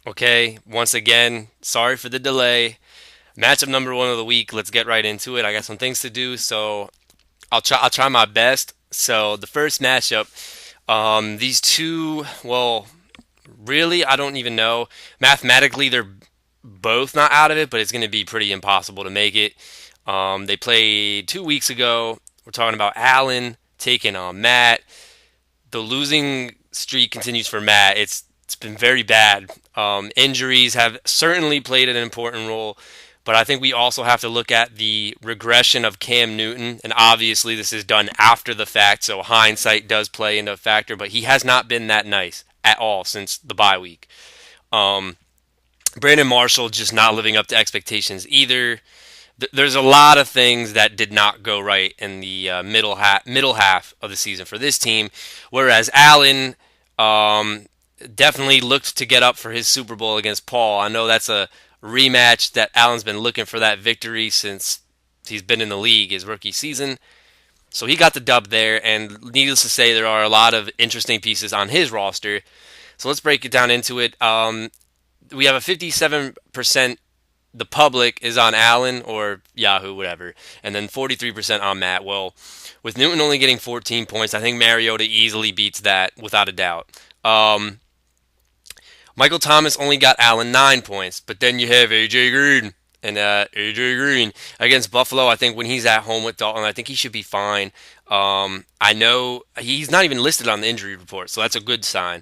Okay, once again, sorry for the delay. Matchup number one of the week. Let's get right into it. I got some things to do, so I'll try my best. So the first matchup, these two, well, really, I don't even know. Mathematically, they're both not out of it, but it's going to be pretty impossible to make it. They played 2 weeks ago. We're talking about Allen taking on Matt. The losing streak continues for Matt. It's been very bad. Injuries have certainly played an important role, but I think we also have to look at the regression of Cam Newton, and obviously this is done after the fact, so hindsight does play into a factor. But he has not been that nice at all since the bye week. Um, Brandon Marshall just not living up to expectations either. There's a lot of things that did not go right in the middle half of the season for this team, whereas Allen um, definitely looked to get up for his Super Bowl against Paul. I know that's a rematch that Allen's been looking for that victory since he's been in the league his rookie season. So he got the dub there, and needless to say, there are a lot of interesting pieces on his roster. So let's break it down into it. We have a 57% the public is on Allen or Yahoo, whatever, and then 43% on Matt. Well, with Newton only getting 14 points, I think Mariota easily beats that without a doubt. Um, Michael Thomas only got Allen 9 points, but then you have AJ Green. And AJ Green against Buffalo, I think when he's at home with Dalton, I think he should be fine. I know he's not even listed on the injury report, so that's a good sign.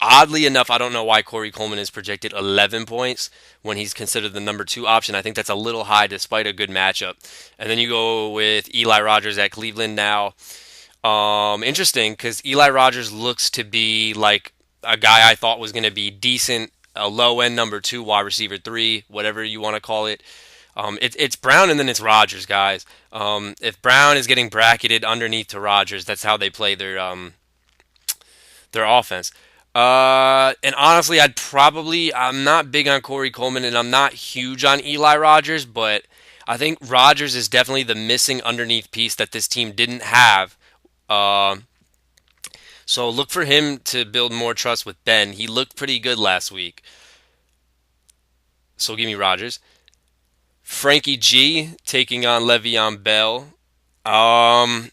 Oddly enough, I don't know why Corey Coleman is projected 11 points when he's considered the number two option. I think that's a little high despite a good matchup. And then you go with Eli Rogers at Cleveland now. Interesting because Eli Rogers looks to be like a guy I thought was going to be decent, a low end number two, wide receiver three, whatever you want to call it. It's Brown and then it's Rogers, guys. If Brown is getting bracketed underneath to Rogers, that's how they play their offense. And honestly, I'm not big on Corey Coleman and I'm not huge on Eli Rogers, but I think Rogers is definitely the missing underneath piece that this team didn't have. Uh, so look for him to build more trust with Ben. He looked pretty good last week. So give me Rogers. Frankie G taking on Le'Veon Bell. Um,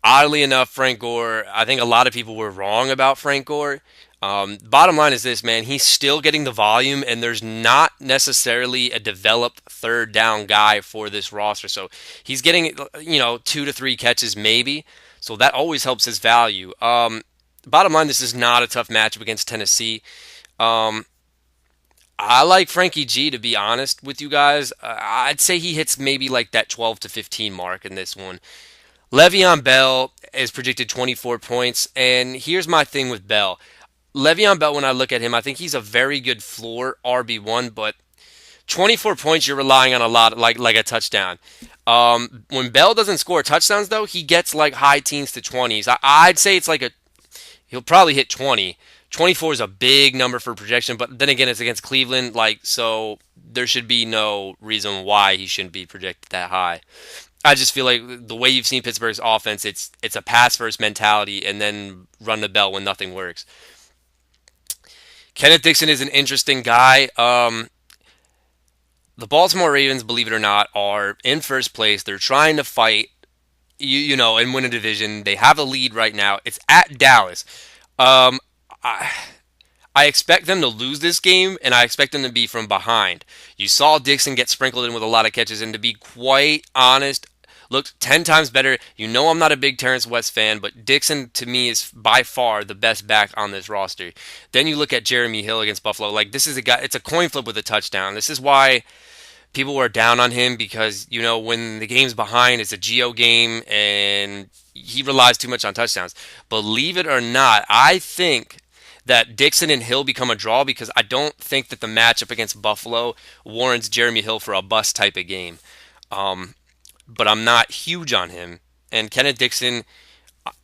Oddly enough, Frank Gore, I think a lot of people were wrong about Frank Gore. Bottom line is this, man, he's still getting the volume, and there's not necessarily a developed third down guy for this roster. So he's getting, 2 to 3 catches maybe. So that always helps his value. Bottom line, this is not a tough matchup against Tennessee. Um, I like Frankie G, to be honest with you guys. I'd say he hits maybe like that 12 to 15 mark in this one. Le'Veon Bell is projected 24 points, and here's my thing with Bell. Le'Veon Bell, when I look at him, I think he's a very good floor RB1, but 24 points, you're relying on a lot, like a touchdown. When Bell doesn't score touchdowns, though, he gets like high teens to 20s. I'd say it's like he'll probably hit 20. 24 is a big number for projection, but then again, it's against Cleveland, so there should be no reason why he shouldn't be projected that high. I just feel like the way you've seen Pittsburgh's offense, it's a pass first mentality and then run the bell when nothing works. Kenneth Dixon is an interesting guy. The Baltimore Ravens, believe it or not, are in first place. They're trying to fight, and win a division. They have a lead right now. It's at Dallas. Um, I, I expect them to lose this game, and I expect them to be from behind. You saw Dixon get sprinkled in with a lot of catches, and to be quite honest, looked 10 times better. You know I'm not a big Terrence West fan, but Dixon to me is by far the best back on this roster. Then you look at Jeremy Hill against Buffalo. Like, this is a guy, it's a coin flip with a touchdown. This is why people were down on him because, when the game's behind, it's a Geo game, and he relies too much on touchdowns. Believe it or not, I think that Dixon and Hill become a draw because I don't think that the matchup against Buffalo warrants Jeremy Hill for a bust type of game. Um, but I'm not huge on him. And Kenneth Dixon,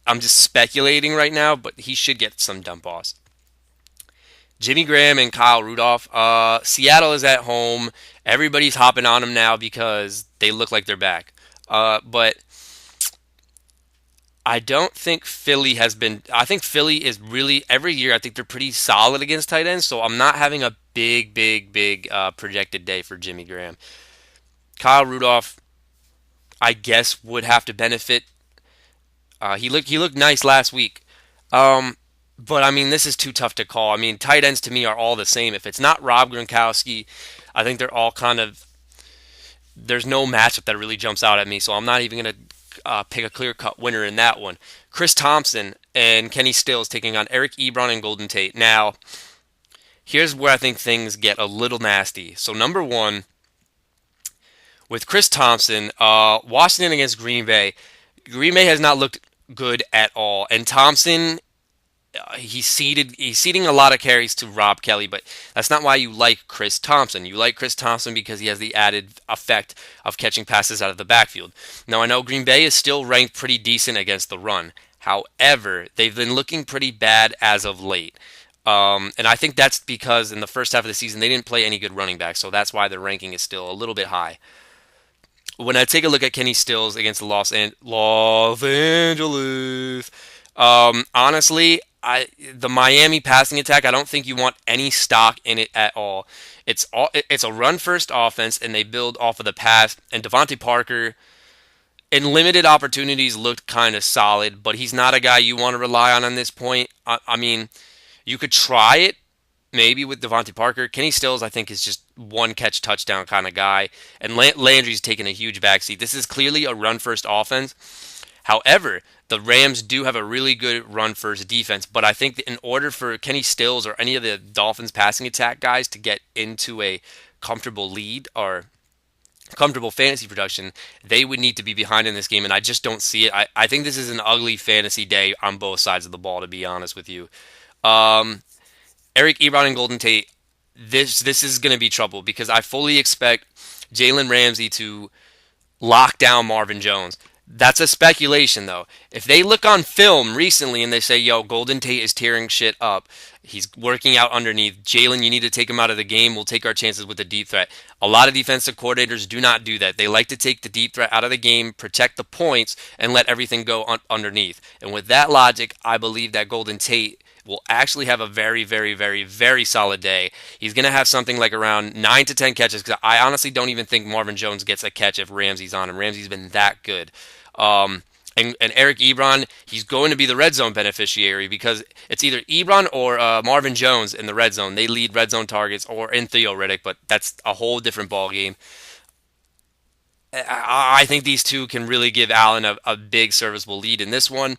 I'm just speculating right now, but he should get some dump offs. Jimmy Graham and Kyle Rudolph. Seattle is at home. Everybody's hopping on them now because they look like they're back. But I don't think Philly has been. I think Philly is really every year. I think they're pretty solid against tight ends. So I'm not having a big projected day for Jimmy Graham. Kyle Rudolph, I guess, would have to benefit. He looked nice last week. Um, but I mean, this is too tough to call. I mean, tight ends to me are all the same. If it's not Rob Gronkowski, I think they're all kind of. There's no matchup that really jumps out at me, so I'm not even gonna pick a clear cut winner in that one. Chris Thompson and Kenny Stills taking on Eric Ebron and Golden Tate. Now, here's where I think things get a little nasty. So number one, with Chris Thompson, Washington against Green Bay. Green Bay has not looked good at all, and Thompson he's ceding a lot of carries to Rob Kelly, but that's not why you like Chris Thompson. You like Chris Thompson because he has the added effect of catching passes out of the backfield. Now I know Green Bay is still ranked pretty decent against the run. However, they've been looking pretty bad as of late. And I think that's because in the first half of the season they didn't play any good running backs, so that's why their ranking is still a little bit high. When I take a look at Kenny Stills against the Los Angeles, honestly, the Miami passing attack, I don't think you want any stock in it at all. It's a run first offense, and they build off of the pass. And Devontae Parker, in limited opportunities, looked kind of solid, but he's not a guy you want to rely on this point. I mean, you could try it maybe with Devontae Parker. Kenny Stills, I think, is just one catch touchdown kind of guy, and Landry's taking a huge backseat. This is clearly a run first offense. However, the Rams do have a really good run first defense, but I think that in order for Kenny Stills or any of the Dolphins passing attack guys to get into a comfortable lead or comfortable fantasy production, they would need to be behind in this game, and I just don't see it. I think this is an ugly fantasy day on both sides of the ball, to be honest with you. Um, Eric Ebron and Golden Tate, this is going to be trouble because I fully expect Jalen Ramsey to lock down Marvin Jones. That's a speculation, though. If they look on film recently and they say, yo, Golden Tate is tearing shit up, he's working out underneath, Jalen, you need to take him out of the game, we'll take our chances with the deep threat. A lot of defensive coordinators do not do that. They like to take the deep threat out of the game, protect the points, and let everything go underneath. And with that logic, I believe that Golden Tate will actually have a very solid day. He's going to have something like around 9 to 10 catches because I honestly don't even think Marvin Jones gets a catch if Ramsey's on him. Ramsey's been that good. And Eric Ebron, he's going to be the red zone beneficiary because it's either Ebron or Marvin Jones in the red zone. They lead red zone targets, or in Theo Riddick, but that's a whole different ball game. I think these two can really give Allen a big serviceable lead in this one.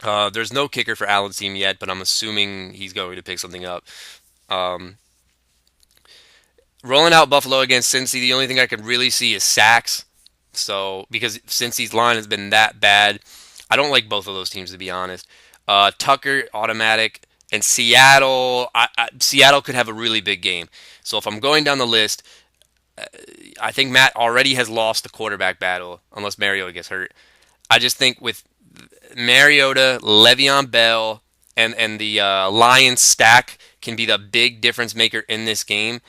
There's no kicker for Allen's team yet, but I'm assuming he's going to pick something up. Um, Rolling out Buffalo against Cincy, the only thing I could really see is sacks. So because Cincy's line has been that bad, I don't like both of those teams to be honest. Tucker automatic and Seattle. Seattle could have a really big game. So if I'm going down the list, I think Matt already has lost the quarterback battle unless Mariota gets hurt. I just think with Mariota, Le'Veon Bell, and the Lions stack can be the big difference maker in this game.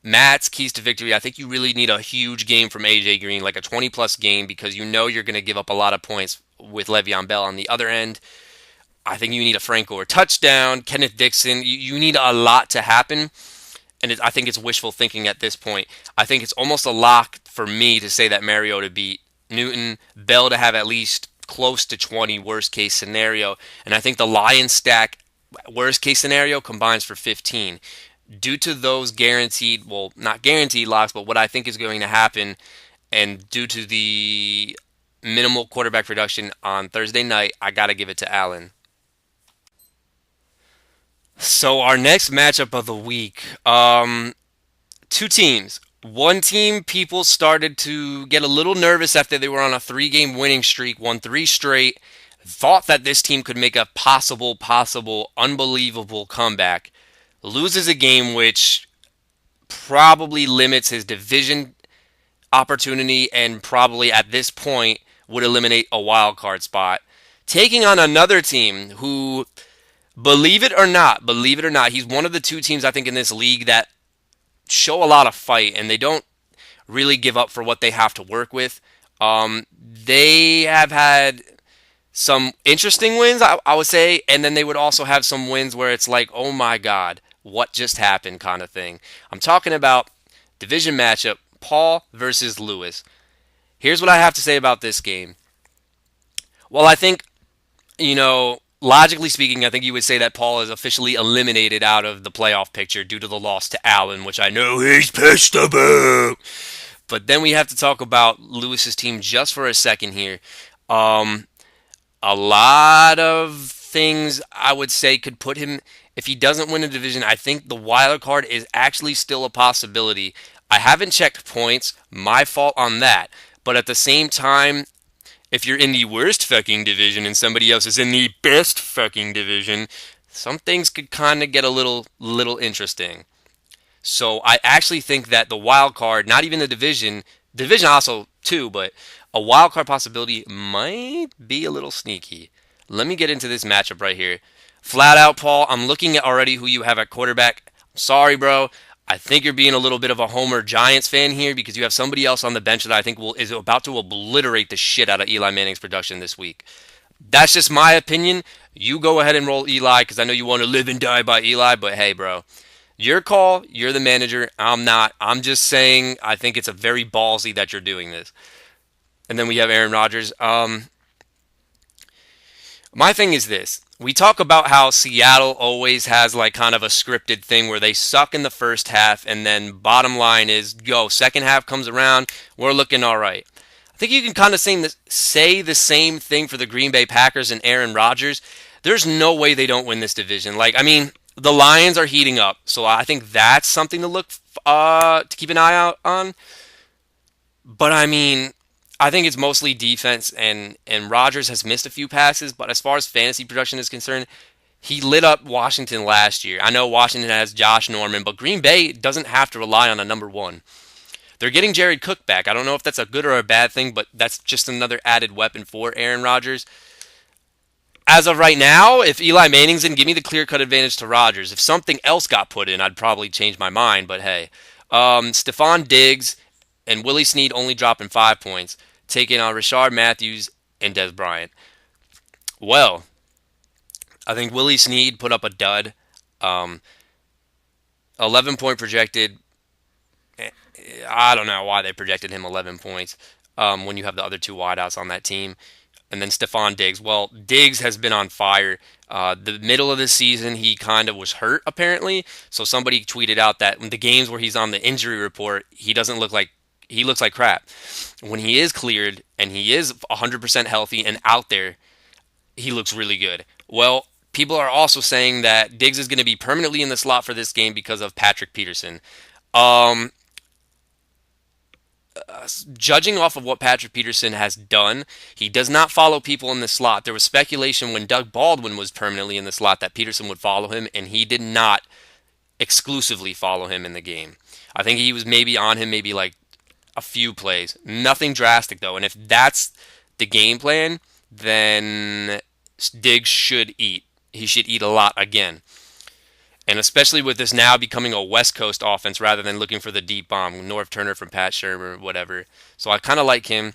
Matt's keys to victory, I think you really need a huge game from AJ Green, like a 20-plus game, because you know you're going to give up a lot of points with Le'Veon Bell on the other end. I think you need a Frank Gore touchdown, Kenneth Dixon. You need a lot to happen, and I think it's wishful thinking at this point. I think it's almost a lock for me to say that Mariota beat Newton, Bell to have at least close to 20 worst case scenario, and I think the Lions stack worst case scenario combines for 15. Due to those guaranteed, well, not guaranteed locks, but what I think is going to happen, and due to the minimal quarterback production on Thursday night, I got to give it to Allen. So our next matchup of the week, two teams. One team, people started to get a little nervous after they were on a three-game winning streak, won three straight, thought that this team could make a possible, unbelievable comeback. Loses a game which probably limits his division opportunity and probably at this point would eliminate a wild card spot. Taking on another team who, believe it or not, he's one of the two teams I think in this league that show a lot of fight and they don't really give up for what they have to work with. They have had some interesting wins, I would say, and then they would also have some wins where it's like, oh my God, what just happened kind of thing. I'm talking about division matchup, Paul versus Lewis. Here's what I have to say about this game. Well, I think, logically speaking, I think you would say that Paul is officially eliminated out of the playoff picture due to the loss to Allen, which I know he's pissed about. But then we have to talk about Lewis's team just for a second here. Um, a lot of things I would say could put him, if he doesn't win a division, I think the wild card is actually still a possibility. I haven't checked points, my fault on that. But at the same time, if you're in the worst fucking division and somebody else is in the best fucking division, some things could kind of get a little interesting. So I actually think that the wild card, not even the division also too, but a wild card possibility might be a little sneaky. Let me get into this matchup right here. Flat out, Paul, I'm looking at already who you have at quarterback. Sorry, bro. I think you're being a little bit of a Homer Giants fan here because you have somebody else on the bench that I think is about to obliterate the shit out of Eli Manning's production this week. That's just my opinion. You go ahead and roll Eli because I know you want to live and die by Eli, but hey, bro, your call. You're the manager. I'm not. I'm just saying I think it's a very ballsy that you're doing this. And then we have Aaron Rodgers. My thing is this. We talk about how Seattle always has like kind of a scripted thing where they suck in the first half and then bottom line is, yo, second half comes around, we're looking all right. I think you can kind of say the same thing for the Green Bay Packers and Aaron Rodgers. There's no way they don't win this division. Like, I mean, the Lions are heating up, so I think that's something to to keep an eye out on. But I mean, I think it's mostly defense, and Rodgers has missed a few passes. But as far as fantasy production is concerned, he lit up Washington last year. I know Washington has Josh Norman, but Green Bay doesn't have to rely on a number one. They're getting Jared Cook back. I don't know if that's a good or a bad thing, but that's just another added weapon for Aaron Rodgers. As of right now, if Eli Manning's in, give me the clear cut advantage to Rodgers. If something else got put in, I'd probably change my mind. But hey, Stephon Diggs and Willie Snead only dropping 5 points, taking on Rashard Matthews and Des Bryant. Well, I think Willie Snead put up a dud. Um, 11-point projected. I don't know why they projected him 11 points when you have the other two wideouts on that team. And then Stephon Diggs. Well, Diggs has been on fire. The middle of the season, he kind of was hurt apparently. So somebody tweeted out that in the games where he's on the injury report, he looks like crap. When he is cleared and he is 100% healthy and out there, he looks really good. Well, people are also saying that Diggs is going to be permanently in the slot for this game because of Patrick Peterson. Um, Judging off of what Patrick Peterson has done, he does not follow people in the slot. There was speculation when Doug Baldwin was permanently in the slot that Peterson would follow him, and he did not exclusively follow him in the game. I think he was maybe on him maybe like a few plays. Nothing drastic though. And if that's the game plan, then Diggs should eat. He should eat a lot again. And especially with this now becoming a West Coast offense rather than looking for the deep bomb, Norv Turner from Pat Shermer, whatever. So I kind of like him.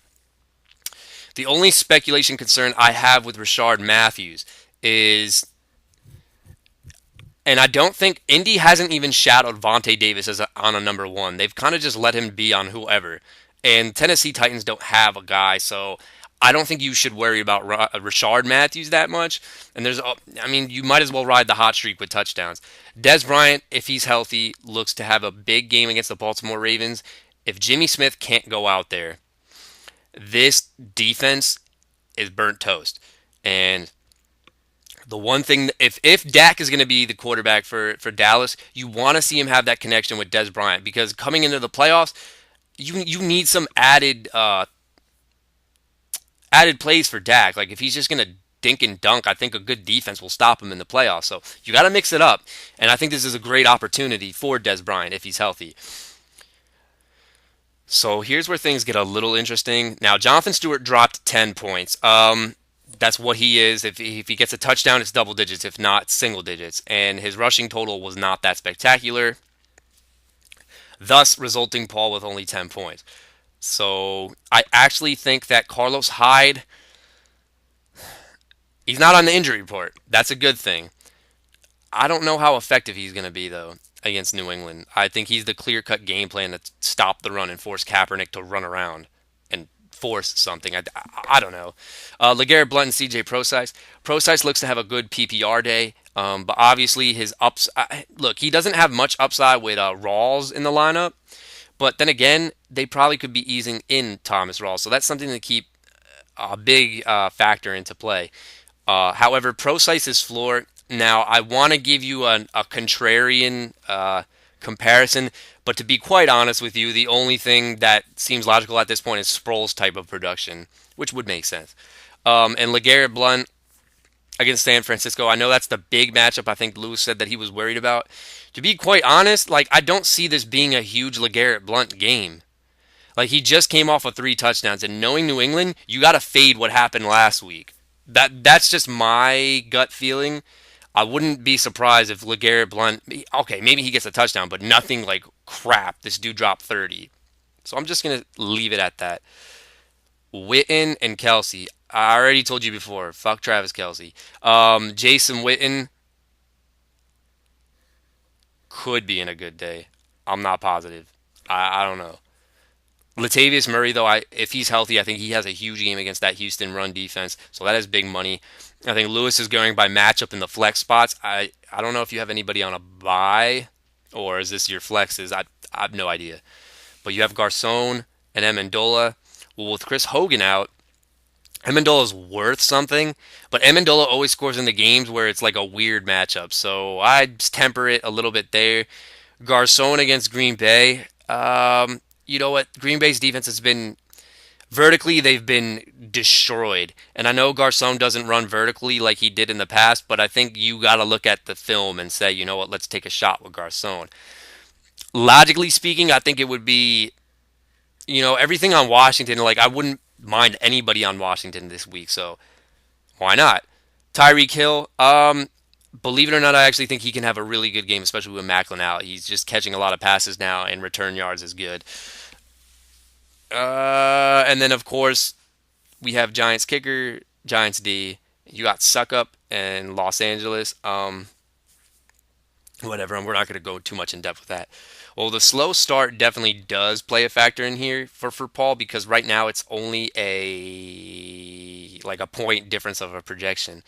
The only speculation concern I have with Rashard Matthews is, and I don't think Indy hasn't even shadowed Vontae Davis on a number one. They've kind of just let him be on whoever. And Tennessee Titans don't have a guy, so I don't think you should worry about Rashard Matthews that much. And I mean, you might as well ride the hot streak with touchdowns. Des Bryant, if he's healthy, looks to have a big game against the Baltimore Ravens. If Jimmy Smith can't go out there, this defense is burnt toast. And the one thing, if Dak is going to be the quarterback for Dallas, you want to see him have that connection with Des Bryant because coming into the playoffs, you need some added plays for Dak. Like if he's just going to dink and dunk, I think a good defense will stop him in the playoffs. So you got to mix it up, and I think this is a great opportunity for Des Bryant if he's healthy. So here's where things get a little interesting. Now Jonathan Stewart dropped 10 points. That's what he is. If he gets a touchdown, it's double digits. If not, single digits. And his rushing total was not that spectacular, thus resulting Paul with only 10 points. So I actually think that Carlos Hyde, He's not on the injury report. That's a good thing. I don't know how effective he's going to be though against New England. I think he's the clear-cut game plan to stop the run and force Kaepernick to run around and force something. I don't know. LeGarrette Blunt and CJ Prosise. Prosise looks to have a good PPR day, but obviously his ups. Look, he doesn't have much upside with Rawls in the lineup. But then again, they probably could be easing in Thomas Rawls, so that's something to keep a big factor into play. However, Prosise's floor. Now, I want to give you a contrarian comparison, but to be quite honest with you, the only thing that seems logical at this point is Sproles' type of production, which would make sense. And LeGarrette Blunt against San Francisco, I know that's the big matchup I think Lewis said that he was worried about. To be quite honest, like I don't see this being a huge LeGarrette Blunt game. Like he just came off of 3 touchdowns, and knowing New England, you got to fade what happened last week. That's just my gut feeling. I wouldn't be surprised if LeGarrette Blunt, okay, maybe he gets a touchdown, but nothing like crap. This dude dropped 30. So I'm just gonna leave it at that. Witten and Kelsey. I already told you before. Fuck Travis Kelsey. Jason Witten could be in a good day. I'm not positive. I don't know. Latavius Murray, though, if he's healthy, I think he has a huge game against that Houston run defense. So that is big money. I think Lewis is going by matchup in the flex spots. I don't know if you have anybody on a buy or is this your flexes. I have no idea. But you have Garcon and Amendola. Well, with Chris Hogan out, Amendola's worth something, but Amendola always scores in the games where it's like a weird matchup. So I'd temper it a little bit there. Garcon against Green Bay. You know what? Green Bay's defense has been vertically, they've been destroyed. And I know Garcon doesn't run vertically like he did in the past, but I think you got to look at the film and say, you know what? Let's take a shot with Garcon. Logically speaking, I think it would be, everything on Washington. Like I wouldn't mind anybody on Washington this week, so why not? Tyreek Hill. Believe it or not, I actually think he can have a really good game, especially with Macklin out. He's just catching a lot of passes now, and return yards is good. And then of course we have Giants kicker, Giants D. You got Suckup and Los Angeles. Whatever. And we're not going to go too much in depth with that. Well, the slow start definitely does play a factor in here for Paul because right now it's only a point difference of a projection.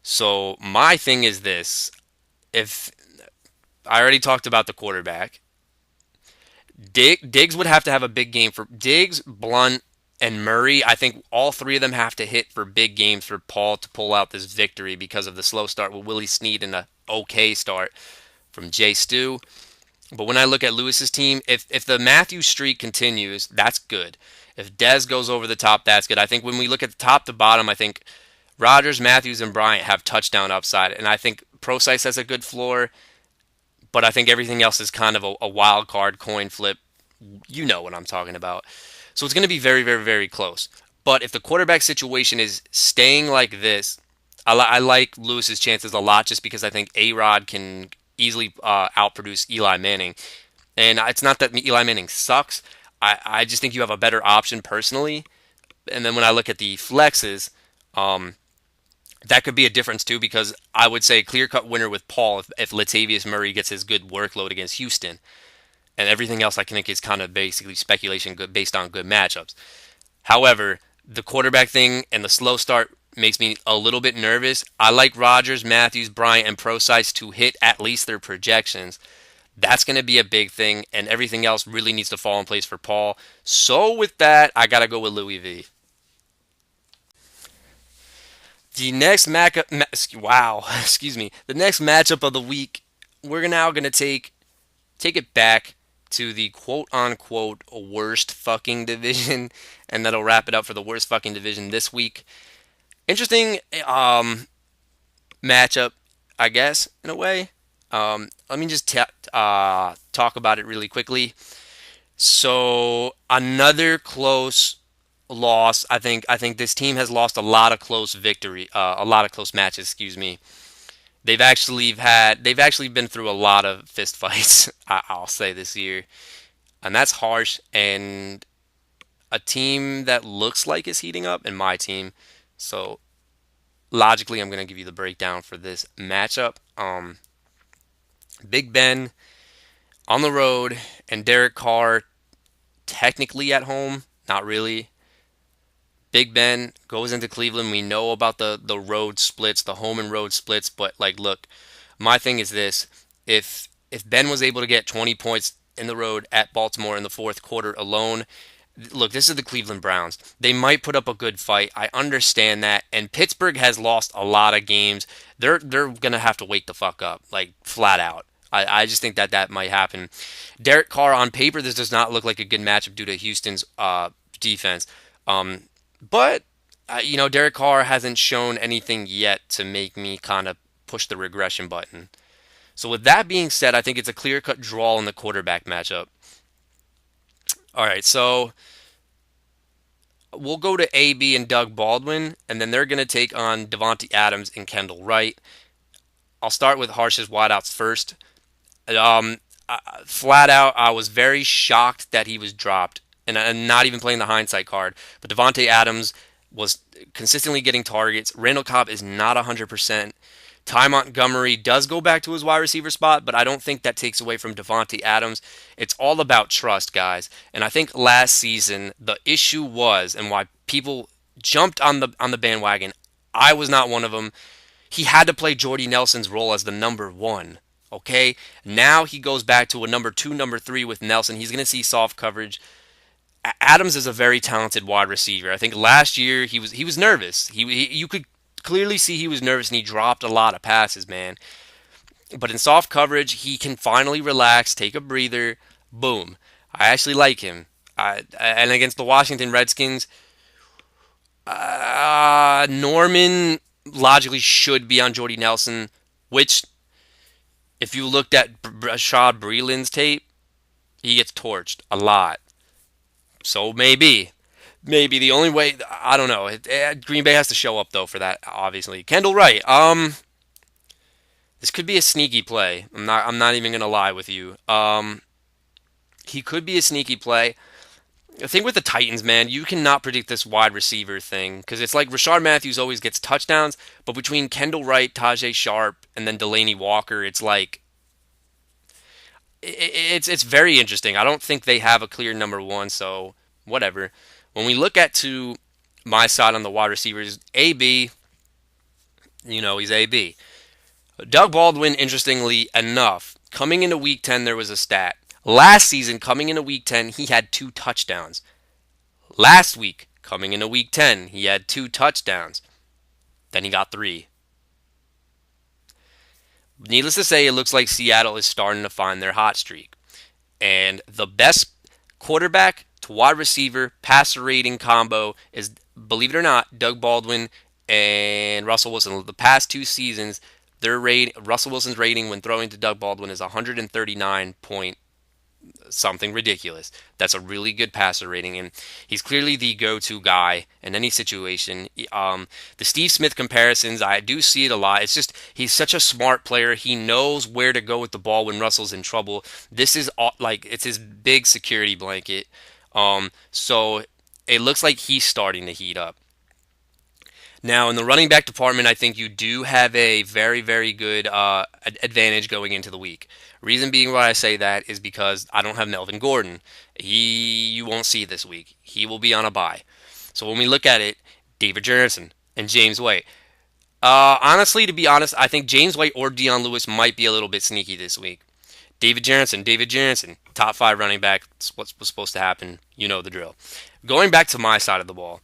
So my thing is this: if I already talked about the quarterback, Diggs would have to have a big game for Diggs, Blunt, and Murray. I think all three of them have to hit for big games for Paul to pull out this victory because of the slow start with Willie Snead and a okay start from Jay Stu. But when I look at Lewis's team, if the Matthews streak continues, that's good. If Dez goes over the top, that's good. I think when we look at the top to bottom, I think Rodgers, Matthews, and Bryant have touchdown upside, and I think Prosise has a good floor. But I think everything else is kind of a wild card coin flip. You know what I'm talking about. So it's going to be very, very, very close. But if the quarterback situation is staying like this, I like Lewis's chances a lot just because I think A-Rod can easily outproduce Eli Manning. And it's not that Eli Manning sucks. I just think you have a better option personally. And then when I look at the flexes, that could be a difference too because I would say clear-cut winner with Paul if Latavius Murray gets his good workload against Houston. And everything else I think is kind of basically speculation based on good matchups. However, the quarterback thing and the slow start makes me a little bit nervous. I like Rodgers, Matthews, Bryant, and Prosise to hit at least their projections. That's going to be a big thing, and everything else really needs to fall in place for Paul. So with that, I got to go with Louis V. The next excuse me. The next matchup of the week, we're now going to take it back to the quote unquote worst fucking division, and that'll wrap it up for the worst fucking division this week. Interesting matchup, I guess, in a way. Let me just talk about it really quickly. So another close loss. I think this team has lost a lot of a lot of close matches. Excuse me. They've actually been through a lot of fist fights. I'll say this year, and that's harsh. And a team that looks like is heating up, and my team. So logically, I'm going to give you the breakdown for this matchup. Big Ben on the road and Derek Carr technically at home. Not really. Big Ben goes into Cleveland. We know about the road splits, the home and road splits, but like look, my thing is this. If Ben was able to get 20 points in the road at Baltimore in the fourth quarter alone, look, this is the Cleveland Browns. They might put up a good fight. I understand that. And Pittsburgh has lost a lot of games. They're gonna have to wake the fuck up, like flat out. I just think that that might happen. Derek Carr on paper, this does not look like a good matchup due to Houston's defense. Um, but Derek Carr hasn't shown anything yet to make me kind of push the regression button. So with that being said, I think it's a clear-cut draw in the quarterback matchup. All right, so we'll go to AB and Doug Baldwin, and then they're going to take on Devontae Adams and Kendall Wright. I'll start with Harsh's wideouts first. Um, Flat out, I was very shocked that he was dropped, and I'm not even playing the hindsight card. But Devontae Adams was consistently getting targets. Randall Cobb is not 100%. Ty Montgomery does go back to his wide receiver spot, but I don't think that takes away from Devontae Adams. It's all about trust, guys. And I think last season the issue was, and why people jumped on the bandwagon, I was not one of them. He had to play Jordy Nelson's role as the number one. Okay, now he goes back to a number two, number three with Nelson. He's going to see soft coverage. Adams is a very talented wide receiver. I think last year he was nervous. You could clearly see he was nervous and he dropped a lot of passes, man. But in soft coverage, he can finally relax, take a breather. Boom. I actually like him. And against the Washington Redskins, Norman logically should be on Jordy Nelson, which if you looked at Rashad Breeland's tape, he gets torched a lot. So maybe the only way, I don't know. Green Bay has to show up though for that. Obviously, Kendall Wright. This could be a sneaky play. I'm not even gonna lie with you. He could be a sneaky play. The thing with the Titans, man, you cannot predict this wide receiver thing because it's like Rashard Matthews always gets touchdowns, but between Kendall Wright, Tajay Sharp, and then Delaney Walker, it's like it's very interesting. I don't think they have a clear number one, so whatever. When we look at to my side on the wide receivers, AB, he's AB. Doug Baldwin, interestingly enough, coming into Week 10, there was a stat. Last season, coming into Week 10, he had 2 touchdowns. Last week, coming into Week 10, he had 2 touchdowns. Then he got 3. Needless to say, it looks like Seattle is starting to find their hot streak. And the best quarterback to wide receiver passer rating combo is, believe it or not, Doug Baldwin and Russell Wilson. The past 2 seasons, Russell Wilson's rating when throwing to Doug Baldwin is 139 point something ridiculous. That's a really good passer rating, and he's clearly the go-to guy in any situation. The Steve Smith comparisons, I do see it a lot. It's just he's such a smart player. He knows where to go with the ball when Russell's in trouble. This is like it's his big security blanket. So it looks like he's starting to heat up. Now, in the running back department, I think you do have a very, very good advantage going into the week. Reason being why I say that is because I don't have Melvin Gordon. You won't see this week. He will be on a bye. So when we look at it, David Johnson and James White. Honestly, to be honest, I think James White or Dion Lewis might be a little bit sneaky this week. David Johnson, top 5 running back. That's what was supposed to happen. You know the drill. Going back to my side of the ball.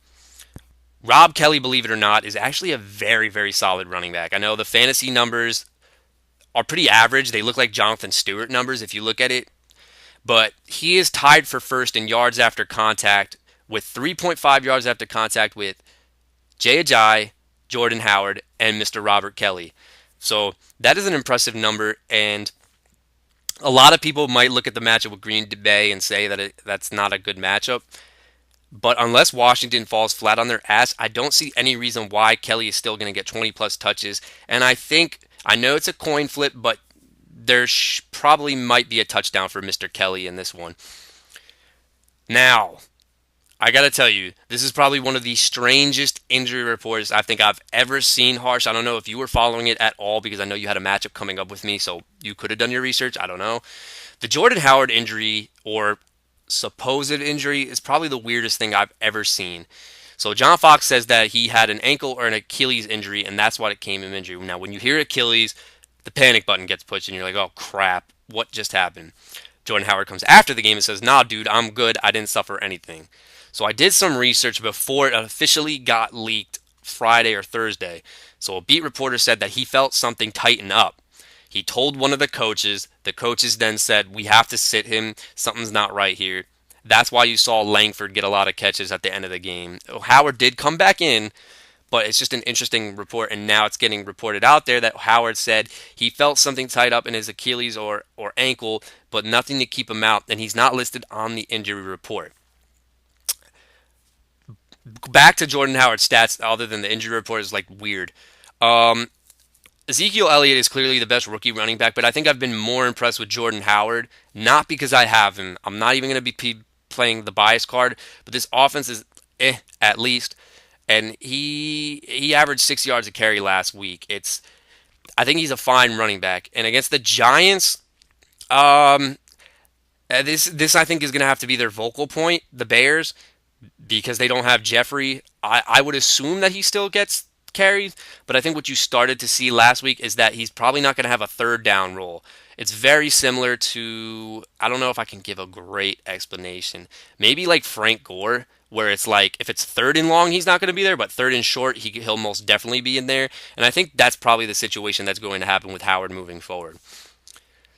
Rob Kelly, believe it or not, is actually a very, very solid running back. I know the fantasy numbers are pretty average. They look like Jonathan Stewart numbers if you look at it. But he is tied for first in yards after contact with 3.5 yards after contact with Jay Ajayi, Jordan Howard, and Mr. Robert Kelly. So that is an impressive number. And a lot of people might look at the matchup with Green Bay and say that that's not a good matchup. But unless Washington falls flat on their ass, I don't see any reason why Kelly is still going to get 20 plus touches. And I know it's a coin flip, but there probably might be a touchdown for Mr. Kelly in this one. Now, I gotta tell you, this is probably one of the strangest injury reports I think I've ever seen, Harsh. I don't know if you were following it at all because I know you had a matchup coming up with me, so you could have done your research. I don't know. The Jordan Howard injury, or supposed injury, is probably the weirdest thing I've ever seen. So John Fox says that he had an ankle or an Achilles injury, and that's what it came him injury. Now, when you hear Achilles, the panic button gets pushed, and you're like, "Oh crap, what just happened?" Jordan Howard comes after the game and says, "Nah, dude, I'm good. I didn't suffer anything." So I did some research before it officially got leaked Friday or Thursday. So a beat reporter said that he felt something tighten up. He told one of the coaches. The coaches then said, "We have to sit him. Something's not right here." That's why you saw Langford get a lot of catches at the end of the game. Howard did come back in, but it's just an interesting report, and now it's getting reported out there that Howard said he felt something tied up in his Achilles or ankle, but nothing to keep him out, and he's not listed on the injury report. Back to Jordan Howard's stats, other than the injury report, is like weird. Um, Ezekiel Elliott is clearly the best rookie running back, but I think I've been more impressed with Jordan Howard, not because I have him. I'm not even going to be playing the bias card, but this offense is at least, and he averaged 6 yards a carry last week. I think he's a fine running back, and against the Giants, um, this I think is going to have to be their vocal point, the Bears, because they don't have Jeffrey. I would assume that he still gets carries, but I think what you started to see last week is that he's probably not going to have a third down role. It's very similar to, I don't know if I can give a great explanation. Maybe like Frank Gore, where it's like if it's third and long, he's not going to be there, but third and short, he'll most definitely be in there. And I think that's probably the situation that's going to happen with Howard moving forward.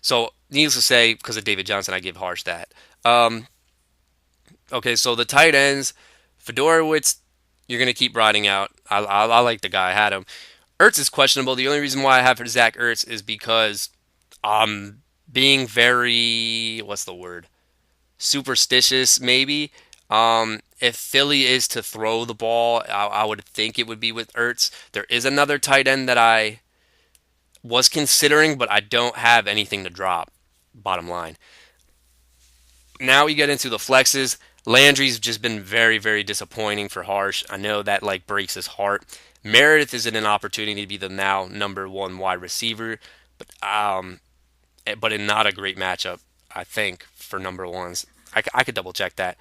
So, needless to say, because of David Johnson, I give Harsh that. Um, Okay, so the tight ends, Fedorowicz, you're going to keep riding out. I like the guy. I had him. Ertz is questionable. The only reason why I have for Zach Ertz is because I'm being very, what's the word? Superstitious, maybe. If Philly is to throw the ball, I would think it would be with Ertz. There is another tight end that I was considering, but I don't have anything to drop, bottom line. Now we get into the flexes. Landry's just been very, very disappointing for Harsh. I know that like breaks his heart. Meredith is in an opportunity to be the now number one wide receiver, but in not a great matchup, I think, for number ones. I could double check that.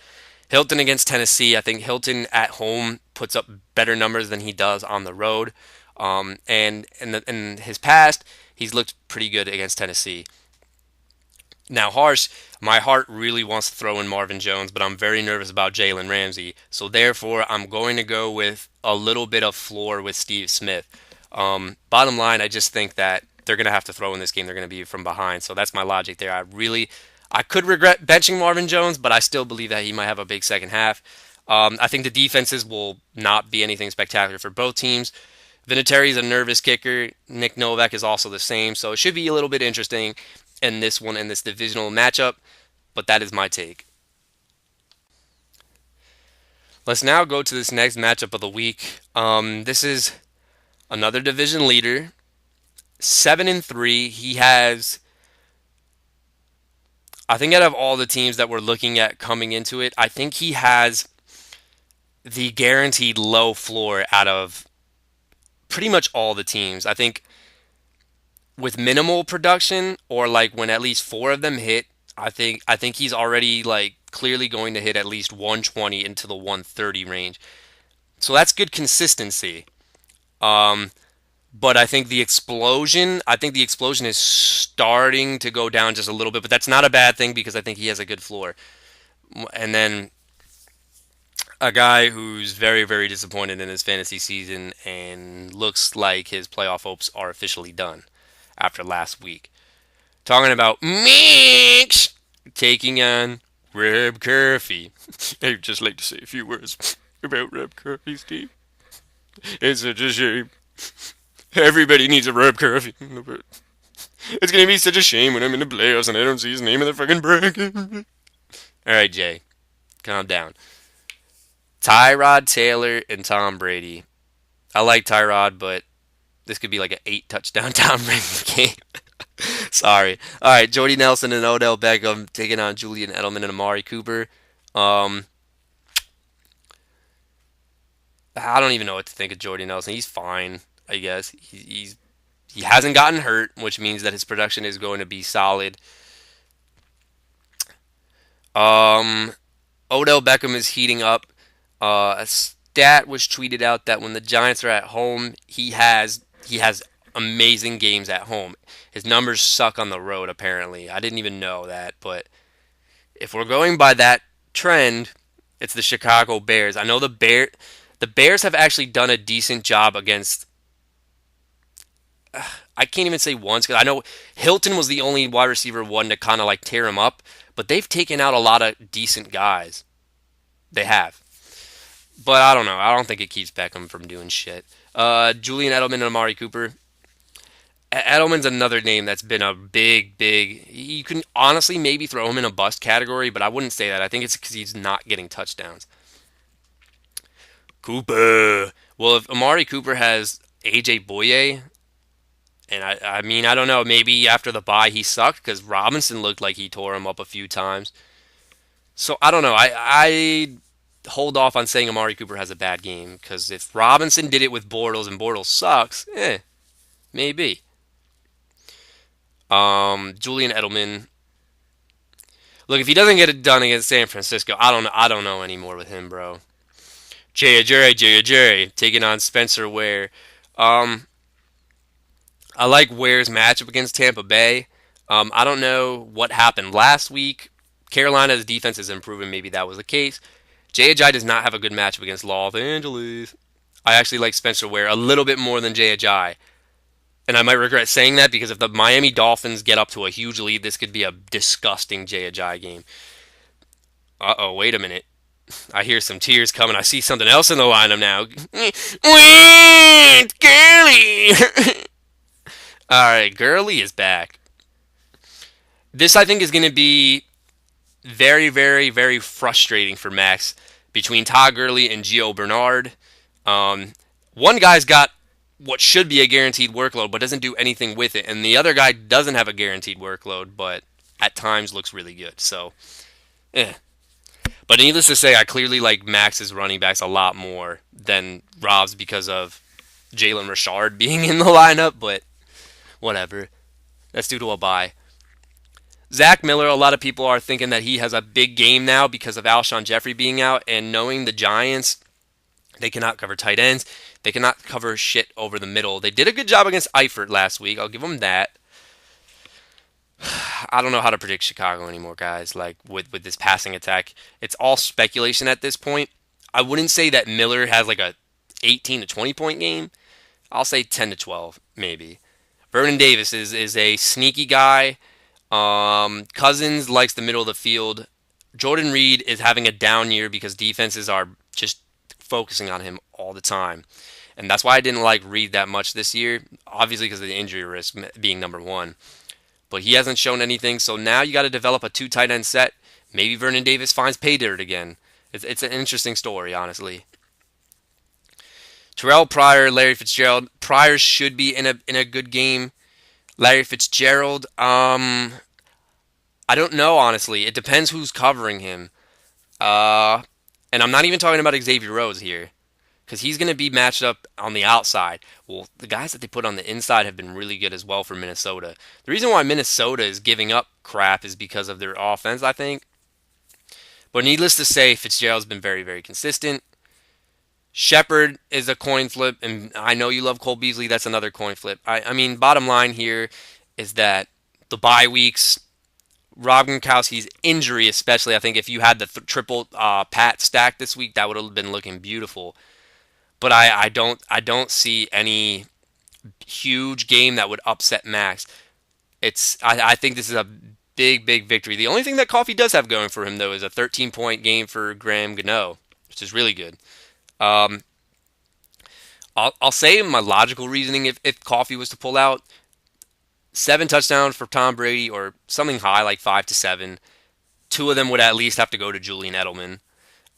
Hilton against Tennessee. I think Hilton at home puts up better numbers than he does on the road. And in his past, he's looked pretty good against Tennessee. Now, Harsh, my heart really wants to throw in Marvin Jones, but I'm very nervous about Jalen Ramsey. So, therefore, I'm going to go with a little bit of floor with Steve Smith. Bottom line, I just think that they're going to have to throw in this game. They're going to be from behind. So, that's my logic there. I could regret benching Marvin Jones, but I still believe that he might have a big second half. I think the defenses will not be anything spectacular for both teams. Vinatieri is a nervous kicker. Nick Novak is also the same. So, it should be a little bit interesting in this one in this divisional matchup, but that is my take. Let's now go to this next matchup of the week. This is another division leader, 7-3. He has, I think, out of all the teams that we're looking at coming into it, I think he has the guaranteed low floor out of pretty much all the teams. I think with minimal production or like when at least four of them hit, I think he's already like clearly going to hit at least 120 into the 130 range. So that's good consistency. Um, but I think the explosion is starting to go down just a little bit, but that's not a bad thing because I think he has a good floor. And then a guy who's very, very disappointed in his fantasy season and looks like his playoff hopes are officially done after last week. Talking about Mix taking on Reb Coffey. I'd just like to say a few words about Reb Coffey's team. It's such a shame. Everybody needs a Reb Coffey. It's gonna be such a shame when I'm in the playoffs and I don't see his name in the fucking bracket. Alright, Jay. Calm down. Tyrod Taylor and Tom Brady. I like Tyrod, but this could be like an 8 touchdown Tom Brady game. Sorry. All right, Jordy Nelson and Odell Beckham taking on Julian Edelman and Amari Cooper. Um, I don't even know what to think of Jordy Nelson. He's fine, I guess. He hasn't gotten hurt, which means that his production is going to be solid. Um, Odell Beckham is heating up. A stat was tweeted out that when the Giants are at home, he has amazing games at home. His numbers suck on the road. Apparently, I didn't even know that. But if we're going by that trend, it's the Chicago Bears. I know the Bears have actually done a decent job against. I can't even say once because I know Hilton was the only wide receiver one to kind of like tear him up, but they've taken out a lot of decent guys. They have. But I don't know. I don't think it keeps Beckham from doing shit. Julian Edelman and Amari Cooper. Edelman's another name that's been a big. You can honestly maybe throw him in a bust category, but I wouldn't say that. I think it's because he's not getting touchdowns. Cooper. Well, if Amari Cooper has AJ Boye, and I mean, I don't know. Maybe after the bye he sucked because Robinson looked like he tore him up a few times. So I don't know. I hold off on saying Amari Cooper has a bad game because if Robinson did it with Bortles and Bortles sucks, maybe. Julian Edelman. Look, if he doesn't get it done against San Francisco, I don't know. I don't know anymore with him, bro. Jerry, taking on Spencer Ware. Um, I like Ware's matchup against Tampa Bay. I don't know what happened last week. Carolina's defense is improving. Maybe that was the case. Jai does not have a good matchup against Los Angeles. I actually like Spencer Ware a little bit more than Jai. And I might regret saying that because if the Miami Dolphins get up to a huge lead, this could be a disgusting Jai game. Uh oh, wait a minute. I hear some tears coming. I see something else in the lineup now. Wait, Gurley! Alright, Gurley is back. This, I think, is going to be very frustrating for Max between Todd Gurley and Gio Bernard. Um, one guy's got what should be a guaranteed workload, but doesn't do anything with it, and the other guy doesn't have a guaranteed workload, but at times looks really good. So, eh. But needless to say, I clearly like Max's running backs a lot more than Rob's because of Jalen Richard being in the lineup. But whatever, that's due to a bye. Zach Miller, a lot of people are thinking that he has a big game now because of Alshon Jeffrey being out, and knowing the Giants, they cannot cover tight ends. They cannot cover shit over the middle. They did a good job against Eifert last week. I'll give them that. I don't know how to predict Chicago anymore, guys. Like with this passing attack, it's all speculation at this point. I wouldn't say that Miller has like a 18 to 20 point game. I'll say 10 to 12 maybe. Vernon Davis is a sneaky guy. Cousins likes the middle of the field. Jordan Reed is having a down year because defenses are just focusing on him all the time. And that's why I didn't like Reed that much this year, obviously because of the injury risk being number one. But he hasn't shown anything, so now you got to develop a two tight end set. Maybe Vernon Davis finds pay dirt again. It's an interesting story, honestly. Terrell Pryor, Larry Fitzgerald. Pryor should be in a good game. Larry Fitzgerald, I don't know, honestly. It depends who's covering him. Uh, and I'm not even talking about Xavier Rhodes here, because he's going to be matched up on the outside. Well, the guys that they put on the inside have been really good as well for Minnesota. The reason why Minnesota is giving up crap is because of their offense, I think. But needless to say, Fitzgerald's been very consistent. Shepard is a coin flip, and I know you love Cole Beasley. That's another coin flip. I mean, bottom line here is that the bye weeks, Rob Gronkowski's injury, especially, I think if you had the triple Pat stack this week, that would have been looking beautiful. But I don't see any huge game that would upset Max. I think this is a big victory. The only thing that Coffey does have going for him though is a 13-point game for Graham Gano, which is really good. Um, I'll say my logical reasoning if Coffey was to pull out 7 touchdowns for Tom Brady or something high like 5 to 7. Two of them would at least have to go to Julian Edelman.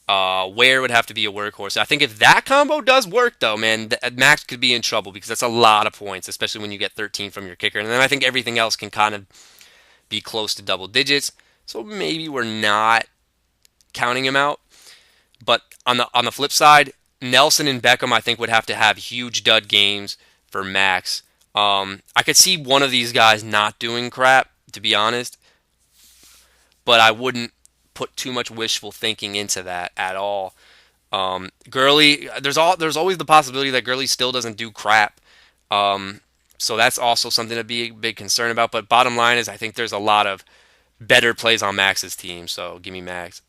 Ware would have to be a workhorse. I think if that combo does work, though, man, Max could be in trouble because that's a lot of points, especially when you get 13 from your kicker. And then I think everything else can kind of be close to double digits. So maybe we're not counting him out. But on the flip side, Nelson and Beckham, I think, would have to have huge dud games for Max. I could see one of these guys not doing crap, to be honest, but I wouldn't put too much wishful thinking into that at all. Gurley, there's always the possibility that Gurley still doesn't do crap. Um, so that's also something to be a big concern about. But bottom line is, I think there's a lot of better plays on Max's team. So give me Max.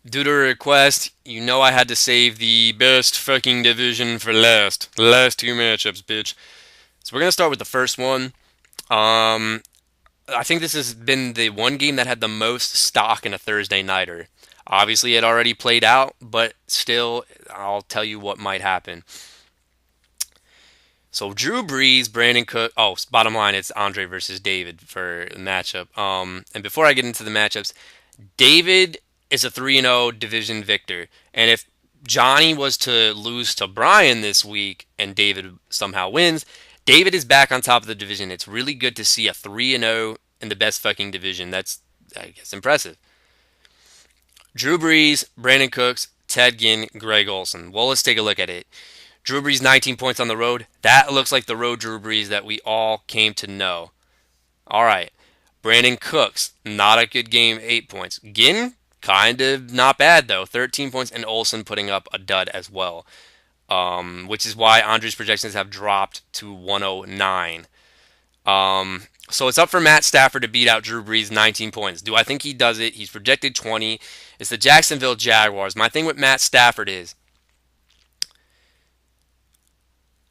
Due to a request, you know I had to save the best fucking division for last. The last two matchups, bitch. So we're gonna start with the first one. Um, I think this has been the one game that had the most stock in a Thursday nighter. Obviously, it already played out, but still, I'll tell you what might happen. So Drew Brees, Brandon Cook. Oh, bottom line, it's Andre versus David for the matchup. And before I get into the matchups, David is a 3-0 division victor, and if Johnny was to lose to Brian this week and David somehow wins, David is back on top of the division. It's really good to see a 3-0 in the best fucking division. That's, I guess, impressive. Drew Brees, Brandon Cooks, Ted Ginn, Greg Olson. Well, let's take a look at it. Drew Brees 19 points on the road. That looks like the road Drew Brees that we all came to know. All right. Brandon Cooks, not a good game, 8 points. Ginn, kind of not bad though, 13 points, and Olson putting up a dud as well. Which is why Andre's projections have dropped to 109. So it's up for Matt Stafford to beat out Drew Brees 19 points. Do I think he does it? He's projected 20. It's the Jacksonville Jaguars. My thing with Matt Stafford is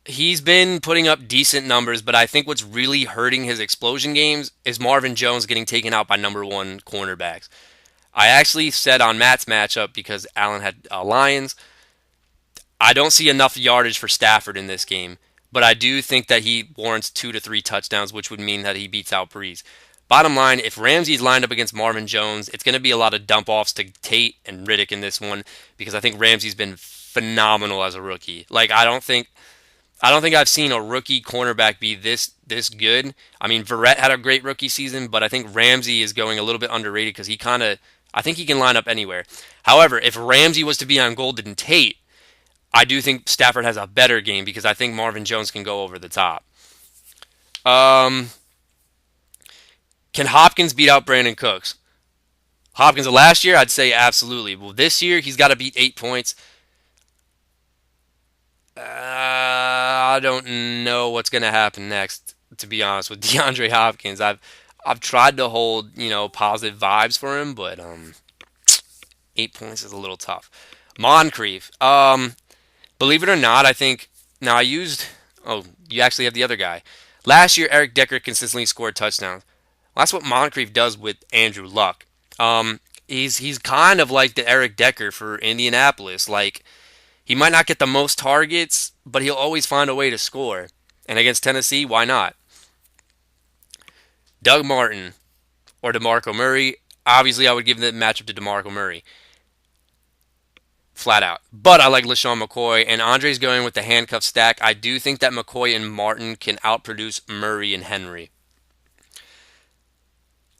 he's been putting up decent numbers, but I think what's really hurting his explosion games is Marvin Jones getting taken out by number one cornerbacks. I actually said on Matt's matchup, because Allen had Lions, I don't see enough yardage for Stafford in this game, but I do think that he warrants 2 to 3 touchdowns, which would mean that he beats out Breeze. Bottom line, if Ramsey's lined up against Marvin Jones, it's going to be a lot of dump offs to Tate and Riddick in this one, because I think Ramsey's been phenomenal as a rookie. Like I don't think I've seen a rookie cornerback be this good. I mean, Verrett had a great rookie season, but I think Ramsey is going a little bit underrated because I think he can line up anywhere. However, if Ramsey was to be on Golden Tate, I do think Stafford has a better game because I think Marvin Jones can go over the top. Um, can Hopkins beat out Brandon Cooks? Hopkins of last year, I'd say absolutely. Well, this year he's got to beat 8 points. I don't know what's going to happen next. To be honest with DeAndre Hopkins, I've tried to hold positive vibes for him, but 8 points is a little tough. Moncrief, believe it or not, I think now I used. Oh, you actually have the other guy. Last year, Eric Decker consistently scored touchdowns. Well, that's what Moncrief does with Andrew Luck. He's kind of like the Eric Decker for Indianapolis. Like he might not get the most targets, but he'll always find a way to score. And against Tennessee, why not? Doug Martin or DeMarco Murray. Obviously, I would give the matchup to DeMarco Murray. Flat out. But I like LaShawn McCoy, and Andre's going with the handcuff stack. I do think that McCoy and Martin can outproduce Murray and Henry.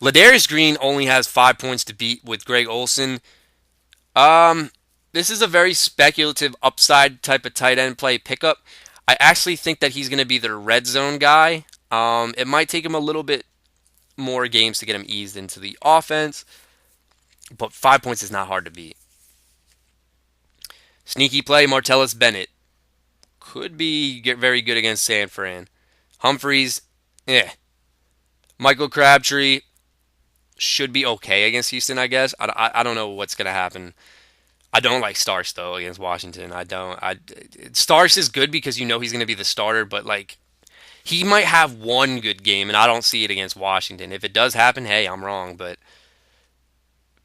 Ladarius Green only has 5 points to beat with Greg Olson. This is a very speculative upside type of tight end play pickup. I actually think that he's going to be the red zone guy. It might take him a little bit more games to get him eased into the offense, but 5 points is not hard to beat. Sneaky play, Martellus Bennett. Could be very good against San Fran. Humphreys, Michael Crabtree should be okay against Houston, I guess. I don't know what's going to happen. I don't like Starks, though, against Washington. I don't. Starks is good because you know he's going to be the starter, but, like, he might have one good game, and I don't see it against Washington. If it does happen, hey, I'm wrong, but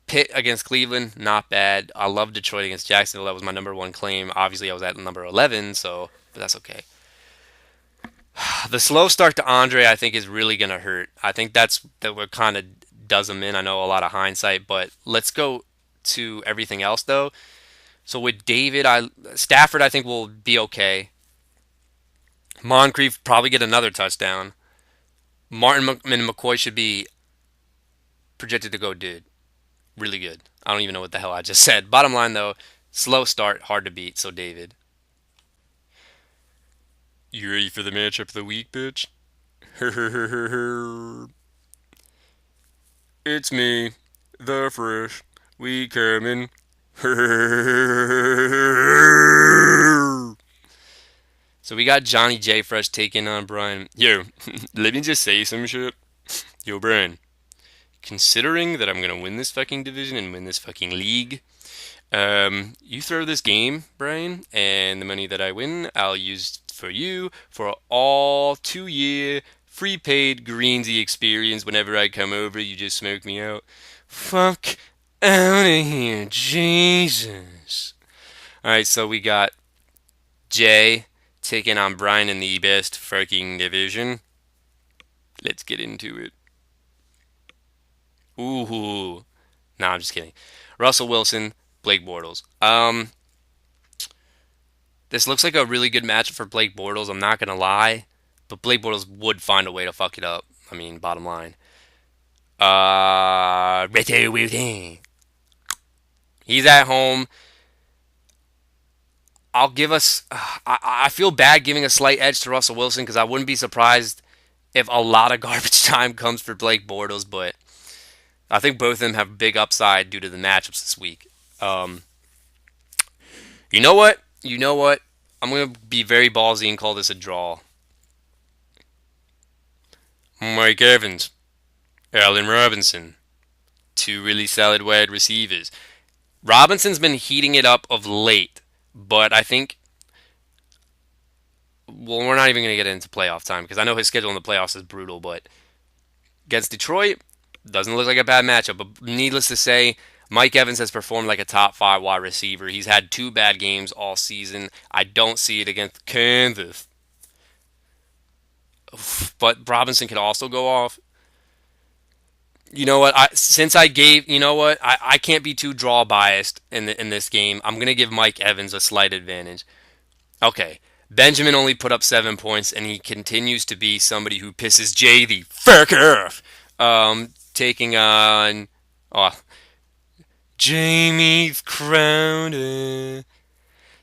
Pitt against Cleveland, not bad. I love Detroit against Jacksonville. That was my number one claim. Obviously, I was at number 11, but that's okay. The slow start to Andre, I think, is really going to hurt. I think that's what kind of does him in. I know a lot of hindsight, but let's go to everything else, though. So with David, Stafford, I think, will be okay. Moncrief probably get another touchdown. Martin and McCoy should be projected to go dude. Really good. I don't even know what the hell I just said. Bottom line though, slow start, hard to beat. So David, you ready for the matchup of the week, bitch? It's me, the fresh. We coming. So we got Johnny J Fresh taking on Brian. Yo, let me just say some shit. Yo, Brian, considering that I'm gonna win this fucking division and win this fucking league, you throw this game, Brian, and the money that I win, I'll use for you for all 2 year free paid Greensy experience. Whenever I come over, you just smoke me out. Fuck out of here, Jesus. All right, so we got Jay taking on Brian in the best fucking division. Let's get into it. Ooh, nah, I'm just kidding. Russell Wilson, Blake Bortles. This looks like a really good matchup for Blake Bortles. I'm not gonna lie, but Blake Bortles would find a way to fuck it up. I mean, bottom line. He's at home. I'll give us. I feel bad giving a slight edge to Russell Wilson because I wouldn't be surprised if a lot of garbage time comes for Blake Bortles, but I think both of them have big upside due to the matchups this week. Um, you know what? You know what? I'm gonna be very ballsy and call this a draw. Mike Evans, Allen Robinson, two really solid wide receivers. Robinson's been heating it up of late, but I think well, we're not even going to get into playoff time because I know his schedule in the playoffs is brutal, but against Detroit, doesn't look like a bad matchup. But needless to say, Mike Evans has performed like a top five wide receiver. He's had two bad games all season. I don't see it against Kansas. But Robinson could also go off. You know what? Since I gave, you know what? I can't be too draw biased in this game. I'm gonna give Mike Evans a slight advantage. Okay, Benjamin only put up 7 points, and he continues to be somebody who pisses Jay the fuck off. Taking on oh Jamie Crowder.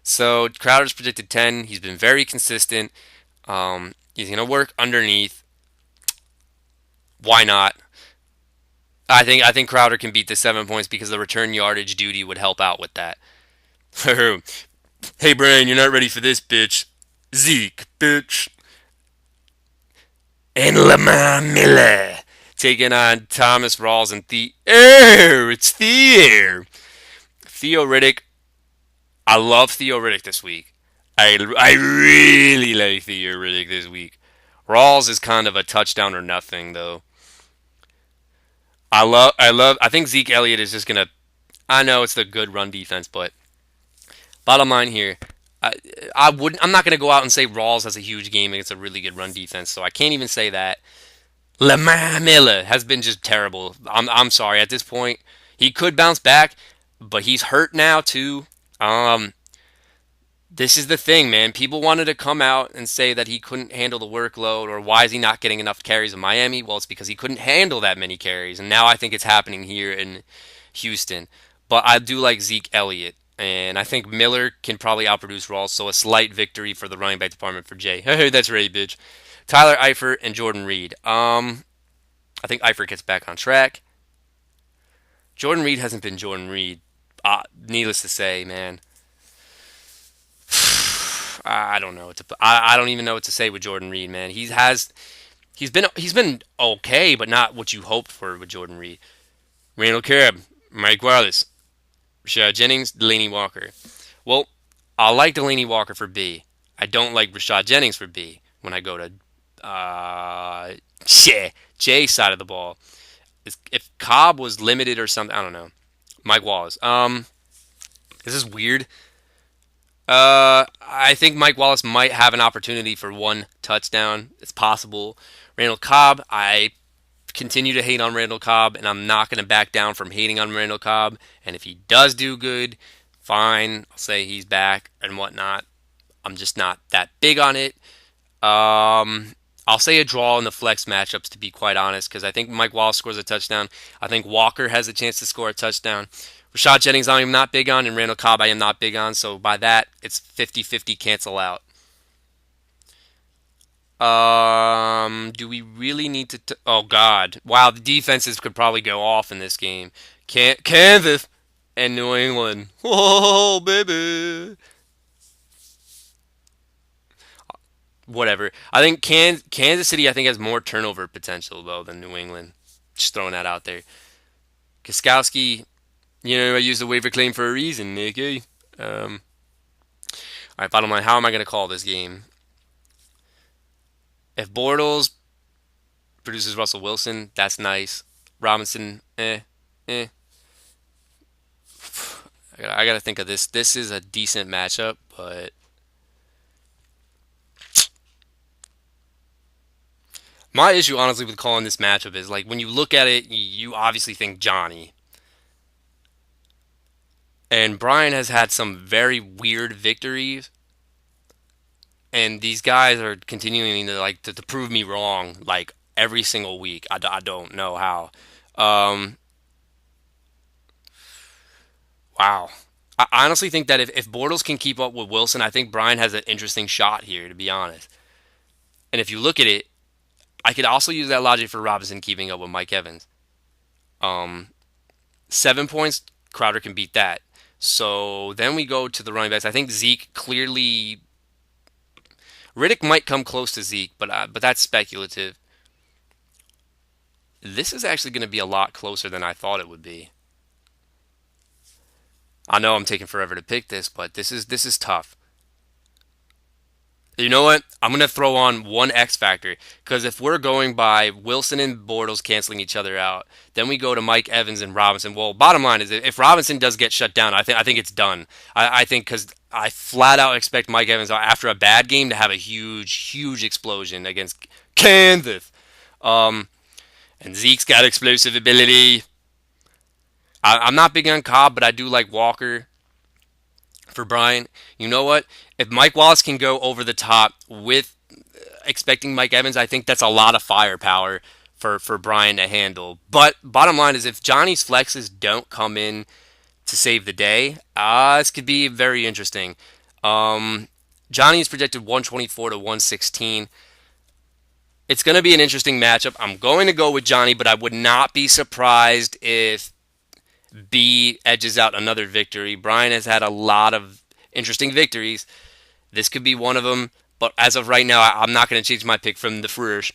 So Crowder's predicted 10. He's been very consistent. He's gonna work underneath. Why not? I think Crowder can beat the 7 points because the return yardage duty would help out with that. Hey Brian, you're not ready for this, bitch. Zeke, bitch. And Lamar Miller taking on Thomas Rawls and It's Theo. Theo Riddick. I love Theo Riddick this week. I really like Theo Riddick this week. Rawls is kind of a touchdown or nothing though. I think Zeke Elliott is just gonna. I know it's the good run defense, but bottom line here, I wouldn't. I'm not gonna go out and say Rawls has a huge game against a really good run defense, so I can't even say that. Lamar Miller has been just terrible. I'm sorry. At this point, he could bounce back, but he's hurt now too. Um, this is the thing, man. People wanted to come out and say that he couldn't handle the workload, or why is he not getting enough carries in Miami? Well, it's because he couldn't handle that many carries, and now I think it's happening here in Houston. But I do like Zeke Elliott, and I think Miller can probably outproduce Rawls, so a slight victory for the running back department for Jay. Hey, that's right, bitch. Tyler Eifert and Jordan Reed. I think Eifert gets back on track. Jordan Reed hasn't been Jordan Reed. Needless to say, man, I don't know. I don't even know what to say with Jordan Reed, man. He's been okay, but not what you hoped for with Jordan Reed. Randall Cobb, Mike Wallace, Rashad Jennings, Delaney Walker. Well, I like Delaney Walker for B. I don't like Rashad Jennings for B when I go to J side of the ball. If Cobb was limited or something, I don't know. Mike Wallace. This is weird. I think Mike Wallace might have an opportunity for one touchdown. It's possible. Randall Cobb, I continue to hate on Randall Cobb, and I'm not going to back down from hating on Randall Cobb. And if he does do good, fine. I'll say he's back and whatnot. I'm just not that big on it. I'll say a draw in the flex matchups, to be quite honest, because I think Mike Wallace scores a touchdown. I think Walker has a chance to score a touchdown. Rashad Jennings I am not big on, and Randall Cobb I am not big on, so by that, it's 50-50 cancel out. Do we really need to? Oh God! Wow, the defenses could probably go off in this game. Kansas and New England. Oh baby. Whatever. I think Kansas City. I think has more turnover potential though than New England. Just throwing that out there. Kaskowski. I used the waiver claim for a reason, Nicky. All right, bottom line. How am I going to call this game? If Bortles produces Russell Wilson, that's nice. Robinson, eh. I gotta think of this. This is a decent matchup, but my issue, honestly, with calling this matchup is like when you look at it, you obviously think Johnny, and Brian has had some very weird victories, and these guys are continuing to to prove me wrong like every single week. I don't know how. Um, wow. I honestly think that if Bortles can keep up with Wilson, I think Brian has an interesting shot here, to be honest. And if you look at it, I could also use that logic for Robinson keeping up with Mike Evans. Um, 7 points, Crowder can beat that. So then we go to the running backs. I think Zeke clearly. Riddick might come close to Zeke, but that's speculative. This is actually going to be a lot closer than I thought it would be. I know I'm taking forever to pick this, but this is tough. You know what? I'm gonna throw on one X factor because if we're going by Wilson and Bortles canceling each other out, then we go to Mike Evans and Robinson. Well, bottom line is if Robinson does get shut down, I think it's done. I think because I flat out expect Mike Evans after a bad game to have a huge explosion against Kansas. Um, and Zeke's got explosive ability. I'm not big on Cobb, but I do like Walker for Brian. You know what? If Mike Wallace can go over the top with expecting Mike Evans, I think that's a lot of firepower for Brian to handle. But bottom line is if Johnny's flexes don't come in to save the day, this could be very interesting. Johnny is projected 124 to 116. It's going to be an interesting matchup. I'm going to go with Johnny, but I would not be surprised if B edges out another victory. Brian has had a lot of interesting victories. This could be one of them, but as of right now, I'm not going to change my pick from the first.